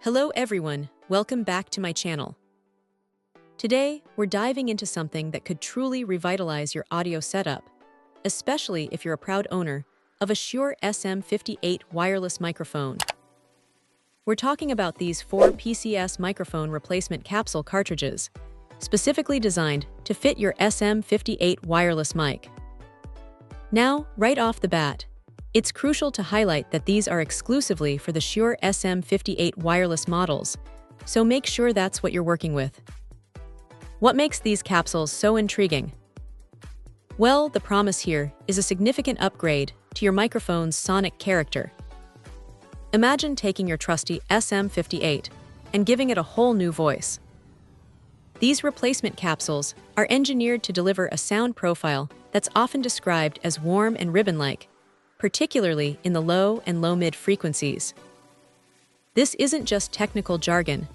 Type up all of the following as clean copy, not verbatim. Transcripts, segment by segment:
Hello everyone, welcome back to my channel. Today, we're diving into something that could truly revitalize your audio setup, especially if you're a proud owner of a Shure SM58 wireless microphone. We're talking about these 4 PCS microphone replacement capsule cartridges, specifically designed to fit your SM58 wireless mic. Now, right off the bat, it's crucial to highlight that these are exclusively for the Shure SM58 wireless models, so make sure that's what you're working with. What makes these capsules so intriguing? Well, the promise here is a significant upgrade to your microphone's sonic character. Imagine taking your trusty SM58 and giving it a whole new voice. These replacement capsules are engineered to deliver a sound profile that's often described as warm and ribbon-like, particularly in the low and low-mid frequencies. This isn't just technical jargon.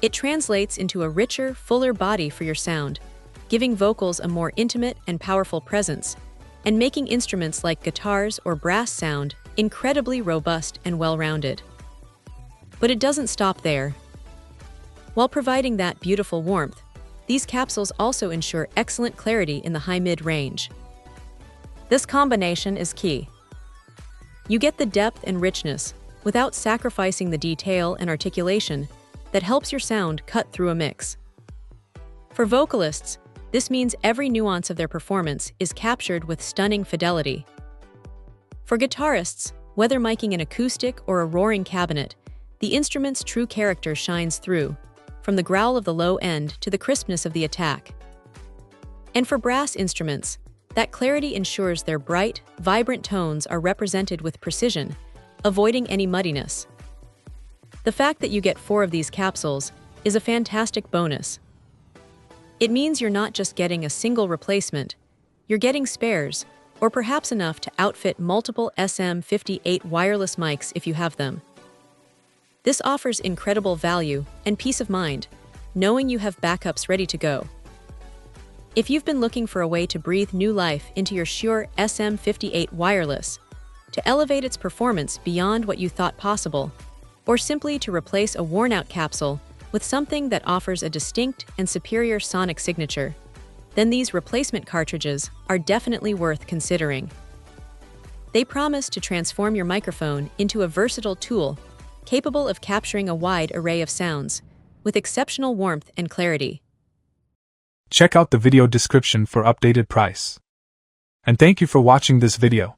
It translates into a richer, fuller body for your sound, giving vocals a more intimate and powerful presence, and making instruments like guitars or brass sound incredibly robust and well-rounded. But it doesn't stop there. While providing that beautiful warmth, these capsules also ensure excellent clarity in the high-mid range. This combination is key. You get the depth and richness without sacrificing the detail and articulation that helps your sound cut through a mix. For vocalists, this means every nuance of their performance is captured with stunning fidelity. For guitarists, whether miking an acoustic or a roaring cabinet, the instrument's true character shines through, from the growl of the low end to the crispness of the attack. And for brass instruments, that clarity ensures their bright, vibrant tones are represented with precision, avoiding any muddiness. The fact that you get 4 of these capsules is a fantastic bonus. It means you're not just getting a single replacement, you're getting spares, or perhaps enough to outfit multiple SM58 wireless mics if you have them. This offers incredible value and peace of mind, knowing you have backups ready to go. If you've been looking for a way to breathe new life into your Shure SM58 wireless, to elevate its performance beyond what you thought possible, or simply to replace a worn-out capsule with something that offers a distinct and superior sonic signature, then these replacement cartridges are definitely worth considering. They promise to transform your microphone into a versatile tool capable of capturing a wide array of sounds with exceptional warmth and clarity. Check out the video description for updated price. And thank you for watching this video.